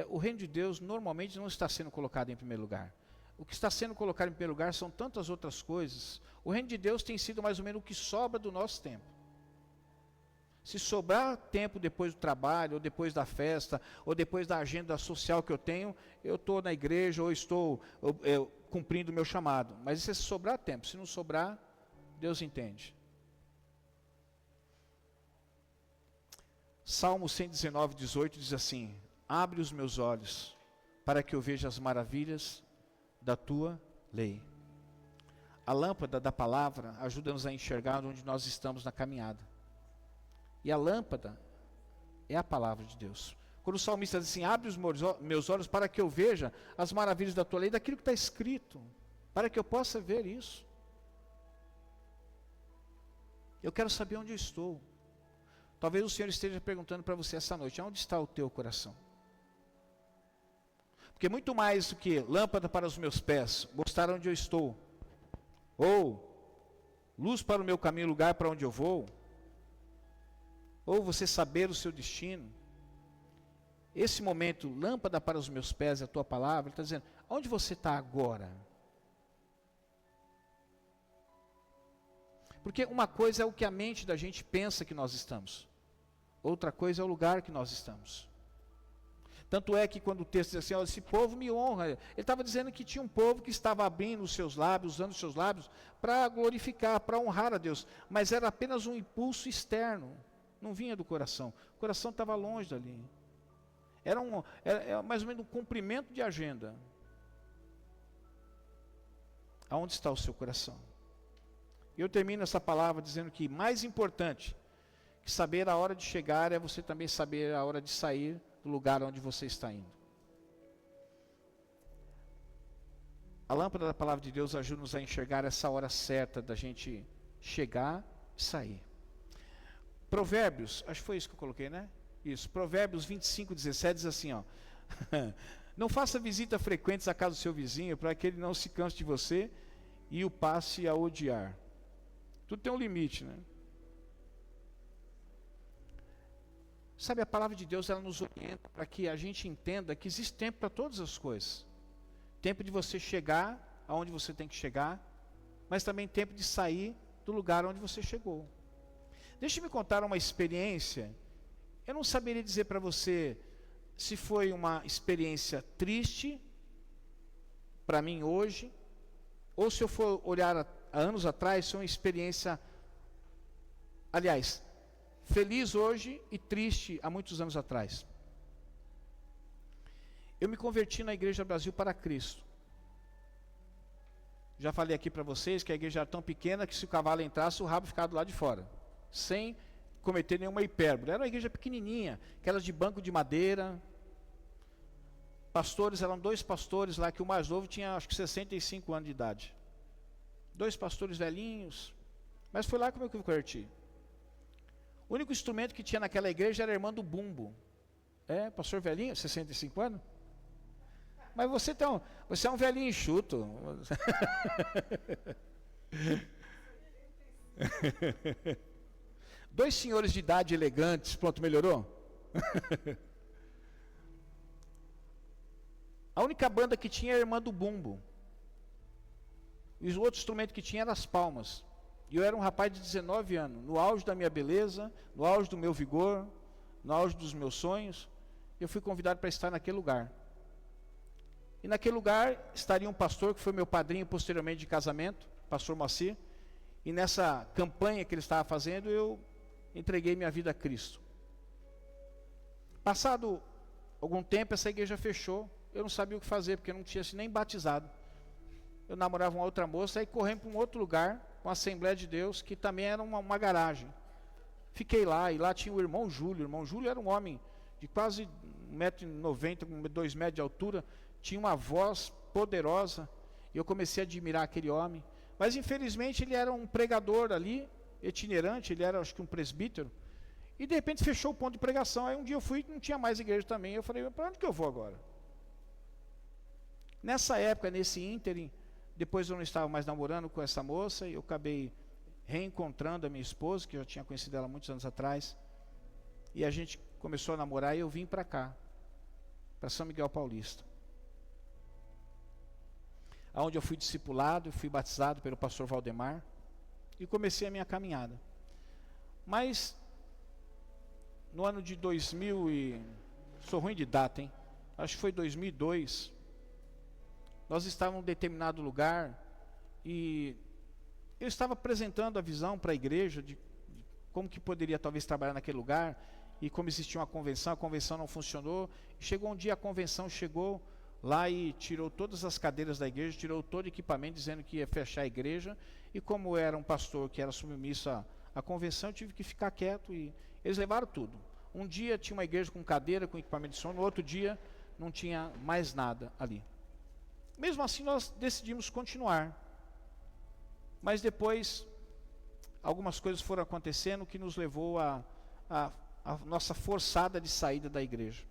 o reino de Deus normalmente não está sendo colocado em primeiro lugar. O que está sendo colocado em primeiro lugar são tantas outras coisas. O reino de Deus tem sido mais ou menos o que sobra do nosso tempo. Se sobrar tempo depois do trabalho, ou depois da festa, ou depois da agenda social que eu tenho, eu estou na igreja, ou estou cumprindo o meu chamado. Mas se sobrar tempo, se não sobrar, Deus entende. Salmo 119, 18 diz assim, abre os meus olhos, para que eu veja as maravilhas da tua lei. A lâmpada da palavra ajuda-nos a enxergar onde nós estamos na caminhada. E a lâmpada é a palavra de Deus. Quando o salmista diz assim, abre os meus olhos para que eu veja as maravilhas da tua lei, daquilo que está escrito, para que eu possa ver isso. Eu quero saber onde eu estou. Talvez o Senhor esteja perguntando para você essa noite, onde está o teu coração? Porque muito mais do que lâmpada para os meus pés, mostrar onde eu estou, ou luz para o meu caminho, lugar para onde eu vou, ou você saber o seu destino. Esse momento, lâmpada para os meus pés, é a tua palavra, ele está dizendo, onde você está agora? Porque uma coisa é o que a mente da gente pensa que nós estamos, outra coisa é o lugar que nós estamos. Tanto é que quando o texto diz assim, esse povo me honra, ele estava dizendo que tinha um povo que estava abrindo os seus lábios, usando os seus lábios, para glorificar, para honrar a Deus, mas era apenas um impulso externo, não vinha do coração, o coração estava longe dali, era mais ou menos um cumprimento de agenda. Aonde está o seu coração? E eu termino essa palavra dizendo que mais importante que saber a hora de chegar é você também saber a hora de sair do lugar onde você está indo. A lâmpada da palavra de Deus ajuda-nos a enxergar essa hora certa da gente chegar e sair. Provérbios, acho que foi isso que eu coloquei, né? Isso, Provérbios 25, 17 diz assim, ó. Não faça visita frequentes à casa do seu vizinho, para que ele não se canse de você e o passe a odiar. Tudo tem um limite, né? Sabe, a palavra de Deus, ela nos orienta para que a gente entenda que existe tempo para todas as coisas. Tempo de você chegar aonde você tem que chegar, mas também tempo de sair do lugar onde você chegou. Deixe-me contar uma experiência. Eu não saberia dizer para você se foi uma experiência triste para mim hoje, ou se eu for olhar há anos atrás, foi uma experiência, aliás, feliz hoje e triste há muitos anos atrás. Eu me converti na Igreja Brasil para Cristo. Já falei aqui para vocês que a igreja era tão pequena que se o cavalo entrasse, o rabo ficava do lado de fora, sem cometer nenhuma hipérbole. Era uma igreja pequenininha, aquelas de banco de madeira. pastores, eram 2 pastores lá, que o mais novo tinha acho que 65 anos de idade. 2 pastores velhinhos, mas foi lá que eu me converti. O único instrumento que tinha naquela igreja era a irmã do bumbo. Pastor velhinho, 65 anos? Mas você é um velhinho enxuto. 2 senhores de idade elegantes, pronto, melhorou? A única banda que tinha era a irmã do bumbo. E o outro instrumento que tinha eram as palmas. E eu era um rapaz de 19 anos, no auge da minha beleza, no auge do meu vigor, no auge dos meus sonhos. Eu fui convidado para estar naquele lugar. E naquele lugar estaria um pastor que foi meu padrinho posteriormente de casamento, pastor Moacir. E nessa campanha que ele estava fazendo, eu entreguei minha vida a Cristo. Passado algum tempo, essa igreja fechou. Eu não sabia o que fazer, porque eu não tinha sido nem batizado. Eu namorava uma outra moça, aí corremos para um outro lugar, uma Assembleia de Deus, que também era uma garagem. Fiquei lá, e lá tinha o irmão Júlio. O irmão Júlio era um homem de quase 1,90 m, com 2 metros de altura, tinha uma voz poderosa, e eu comecei a admirar aquele homem. Mas infelizmente ele era um pregador ali, itinerante, ele era acho que um presbítero, e de repente fechou o ponto de pregação. Aí um dia eu fui, não tinha mais igreja também, eu falei, para onde que eu vou agora? Nessa época, nesse ínterim, depois eu não estava mais namorando com essa moça, e eu acabei reencontrando a minha esposa, que eu já tinha conhecido ela muitos anos atrás, e a gente começou a namorar, e eu vim para cá, para São Miguel Paulista, onde eu fui discipulado, fui batizado pelo pastor Valdemar, e comecei a minha caminhada. Mas, no ano de 2000 sou ruim de data, hein? Acho que foi 2002, nós estávamos em um determinado lugar, e eu estava apresentando a visão para a igreja, de como que poderia talvez trabalhar naquele lugar, e como existia uma convenção, a convenção não funcionou. Chegou um dia, a convenção chegou lá e tirou todas as cadeiras da igreja, tirou todo o equipamento, dizendo que ia fechar a igreja, e como eu era um pastor que era submisso à convenção, eu tive que ficar quieto, e eles levaram tudo. Um dia tinha uma igreja com cadeira, com equipamento de som, no outro dia não tinha mais nada ali. Mesmo assim nós decidimos continuar, mas depois algumas coisas foram acontecendo que nos levou a nossa forçada de saída da igreja.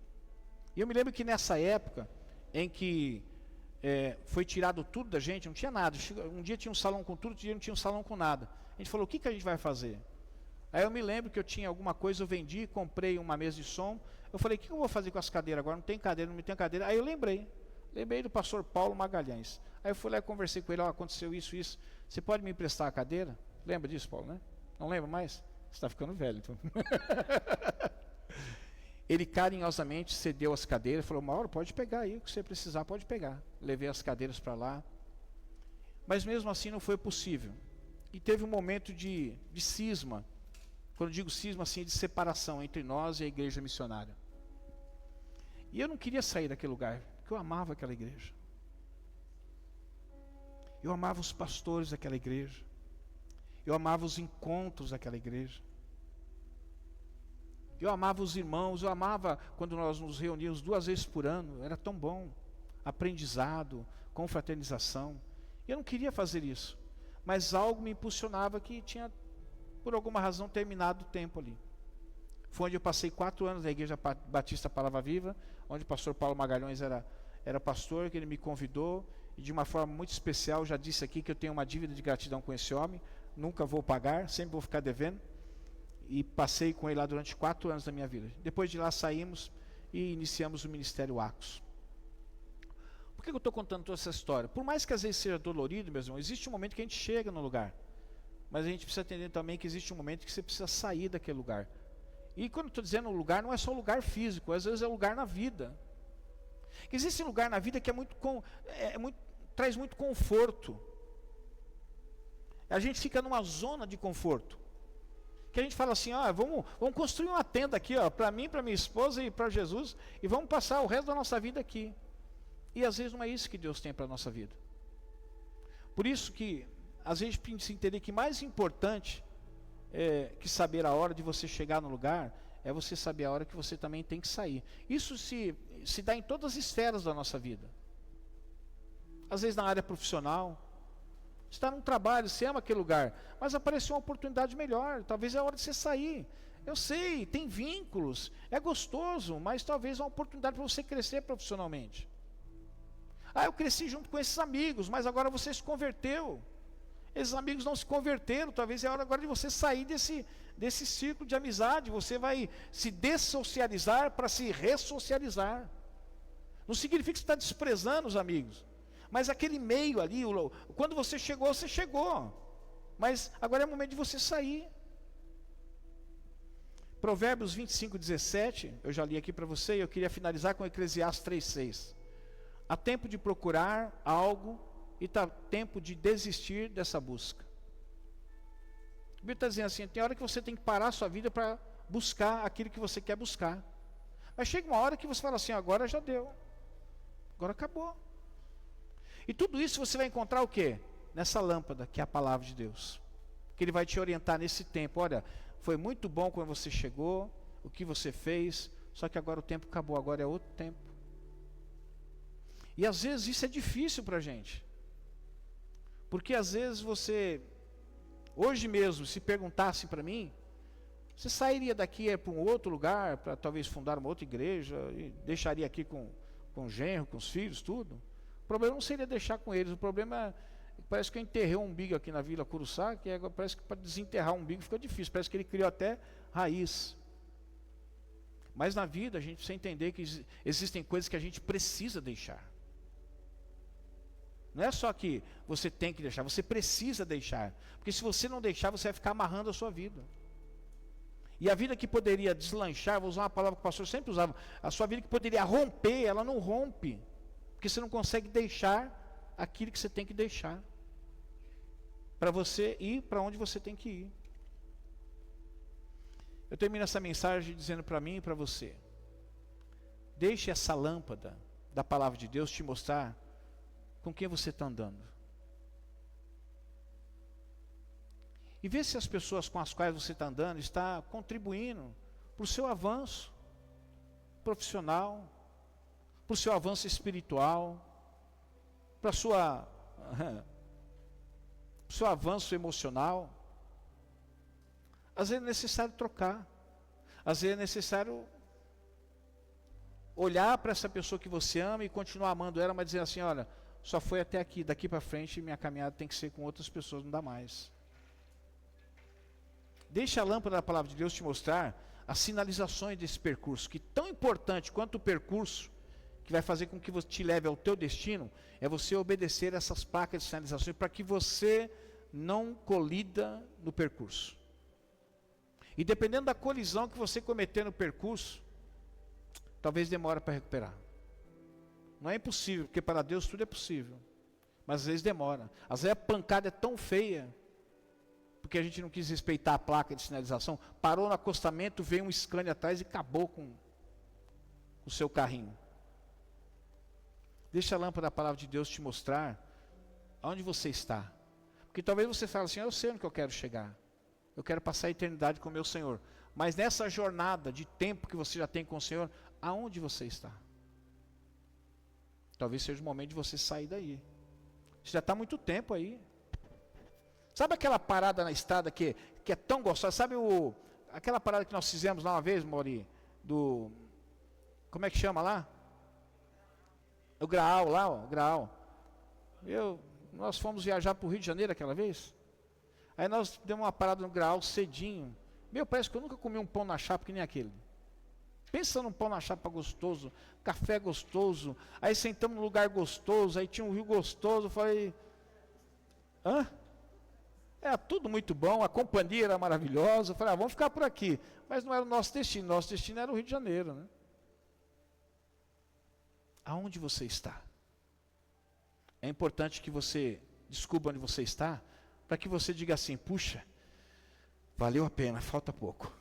E eu me lembro que nessa época em que foi tirado tudo da gente, não tinha nada. Um dia tinha um salão com tudo, outro dia não tinha um salão com nada. A gente falou, o que a gente vai fazer? Aí eu me lembro que eu tinha alguma coisa, eu vendi, comprei uma mesa de som. Eu falei, o que eu vou fazer com as cadeiras agora? Não tem cadeira, não tem cadeira. Aí eu lembrei do pastor Paulo Magalhães. Aí eu fui lá e conversei com ele, aconteceu isso, você pode me emprestar a cadeira? Lembra disso, Paulo, né? Não lembra mais? Você está ficando velho, então. Ele carinhosamente cedeu as cadeiras, falou, Mauro, pode pegar aí, o que você precisar pode pegar. Levei as cadeiras para lá, mas mesmo assim não foi possível. E teve um momento de cisma, quando eu digo cisma, assim, de separação entre nós e a igreja missionária. E eu não queria sair daquele lugar, porque eu amava aquela igreja. Eu amava os pastores daquela igreja. Eu amava os encontros daquela igreja. Eu amava os irmãos, eu amava quando nós nos reuníamos 2 vezes por ano, era tão bom. Aprendizado, confraternização. Eu não queria fazer isso, mas algo me impulsionava que tinha, por alguma razão, terminado o tempo ali. Foi onde eu passei 4 anos na Igreja Batista Palavra Viva, onde o pastor Paulo Magalhães era pastor, que ele me convidou, e de uma forma muito especial, já disse aqui que eu tenho uma dívida de gratidão com esse homem, nunca vou pagar, sempre vou ficar devendo, e passei com ele lá durante 4 anos da minha vida. Depois de lá saímos e iniciamos o Ministério Acos. Por que eu estou contando toda essa história? Por mais que às vezes seja dolorido, meus irmãos, existe um momento que a gente chega no lugar, mas a gente precisa entender também que existe um momento que você precisa sair daquele lugar. E quando eu estou dizendo lugar, não é só lugar físico, às vezes é lugar na vida. Existe um lugar na vida que traz muito conforto. A gente fica numa zona de conforto. Que a gente fala assim, vamos construir uma tenda aqui, para mim, para minha esposa e para Jesus, e vamos passar o resto da nossa vida aqui. E às vezes não é isso que Deus tem para a nossa vida. Por isso que, às vezes, precisa entender que mais importante que saber a hora de você chegar no lugar, é você saber a hora que você também tem que sair. Isso se se dá em todas as esferas da nossa vida. Às vezes na área profissional, você está num trabalho, você ama aquele lugar, mas apareceu uma oportunidade melhor, talvez é a hora de você sair. Eu sei, tem vínculos, é gostoso, mas talvez é uma oportunidade para você crescer profissionalmente. Eu cresci junto com esses amigos, mas agora você se converteu. Esses amigos não se converteram, talvez é a hora agora de você sair desse círculo de amizade. Você vai se dessocializar para se ressocializar. Não significa que você está desprezando os amigos, mas aquele meio ali, quando você chegou, mas agora é o momento de você sair. Provérbios 25:17, eu já li aqui para você, e eu queria finalizar com Eclesiastes 3:6. Há tempo de procurar algo e está tempo de desistir dessa busca. A Bíblia está dizendo assim, tem hora que você tem que parar a sua vida para buscar aquilo que você quer buscar. Mas chega uma hora que você fala assim, agora já deu, agora acabou. E tudo isso você vai encontrar o quê? Nessa lâmpada, que é a palavra de Deus. Que Ele vai te orientar nesse tempo. Olha, foi muito bom quando você chegou, o que você fez, só que agora o tempo acabou, agora é outro tempo. E às vezes isso é difícil para a gente. Porque às vezes você, hoje mesmo, se perguntasse para mim, você sairia daqui para um outro lugar, para talvez fundar uma outra igreja, e deixaria aqui com o genro, com os filhos, tudo? O problema não seria deixar com eles, o problema parece que eu enterrei um umbigo aqui na Vila Curuçá, que agora parece que para desenterrar um umbigo fica difícil, parece que ele criou até raiz. Mas na vida a gente precisa entender que existem coisas que a gente precisa deixar. Não é só que você tem que deixar, você precisa deixar. Porque se você não deixar, você vai ficar amarrando a sua vida. E a vida que poderia deslanchar, vou usar uma palavra que o pastor sempre usava, a sua vida que poderia romper, ela não rompe. Porque você não consegue deixar aquilo que você tem que deixar. Para você ir para onde você tem que ir. Eu termino essa mensagem dizendo para mim e para você. Deixe essa lâmpada da palavra de Deus te mostrar com quem você está andando. E vê se as pessoas com as quais você está andando está contribuindo para o seu avanço profissional, para o seu avanço espiritual, para o seu avanço emocional. Às vezes é necessário trocar. Às vezes é necessário olhar para essa pessoa que você ama e continuar amando ela, mas dizer assim, olha, só foi até aqui, daqui para frente minha caminhada tem que ser com outras pessoas, não dá mais. Deixa a lâmpada da palavra de Deus te mostrar as sinalizações desse percurso, que tão importante quanto o percurso que vai fazer com que você te leve ao teu destino, é você obedecer essas placas de sinalizações para que você não colida no percurso. E dependendo da colisão que você cometer no percurso, talvez demore para recuperar. Não é impossível, porque para Deus tudo é possível. Mas às vezes demora. Às vezes a pancada é tão feia, porque a gente não quis respeitar a placa de sinalização, parou no acostamento, veio um Scania atrás e acabou com o seu carrinho. Deixa a lâmpada da palavra de Deus te mostrar aonde você está. Porque talvez você fale assim, eu sei onde que eu quero chegar. Eu quero passar a eternidade com o meu Senhor. Mas nessa jornada de tempo que você já tem com o Senhor, aonde você está? Talvez seja o momento de você sair daí. Você já está há muito tempo aí. Sabe aquela parada na estrada que é tão gostosa? Sabe aquela parada que nós fizemos lá uma vez, Mauri? Como é que chama lá? O Graal lá, ó, o Graal. Nós fomos viajar para o Rio de Janeiro aquela vez. Aí nós demos uma parada no Graal cedinho. Parece que eu nunca comi um pão na chapa que nem aquele. Pensa num pão na chapa gostoso, café gostoso. Aí sentamos num lugar gostoso, aí tinha um rio gostoso. Eu falei, Era tudo muito bom, a companhia era maravilhosa. Eu falei, vamos ficar por aqui. Mas não era o nosso destino era o Rio de Janeiro, né? Aonde você está? É importante que você descubra onde você está, para que você diga assim, puxa, valeu a pena, falta pouco.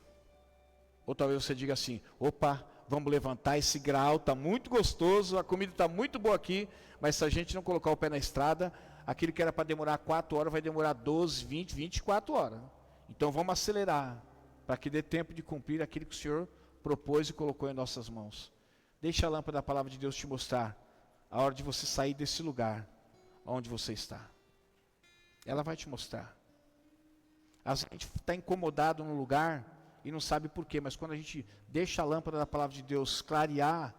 Ou talvez você diga assim, opa, vamos levantar, esse Graal está muito gostoso, a comida está muito boa aqui, mas se a gente não colocar o pé na estrada, aquilo que era para demorar 4 horas, vai demorar 12, 20, 24 horas. Então vamos acelerar, para que dê tempo de cumprir aquilo que o Senhor propôs e colocou em nossas mãos. Deixa a lâmpada da palavra de Deus te mostrar a hora de você sair desse lugar onde você está. Ela vai te mostrar. Às vezes a gente está incomodado num lugar e não sabe por quê, mas quando a gente deixa a lâmpada da palavra de Deus clarear,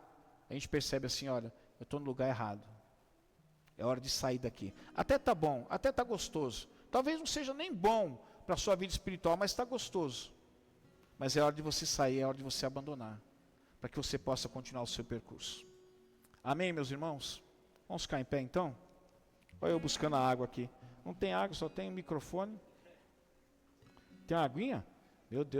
a gente percebe assim, olha, eu estou no lugar errado. É hora de sair daqui. Até está bom, até está gostoso. Talvez não seja nem bom para a sua vida espiritual, mas está gostoso. Mas é hora de você sair, é hora de você abandonar, para que você possa continuar o seu percurso. Amém, meus irmãos? Vamos ficar em pé então? Olha eu buscando a água aqui. Não tem água, só tem microfone. Tem uma aguinha? Meu Deus.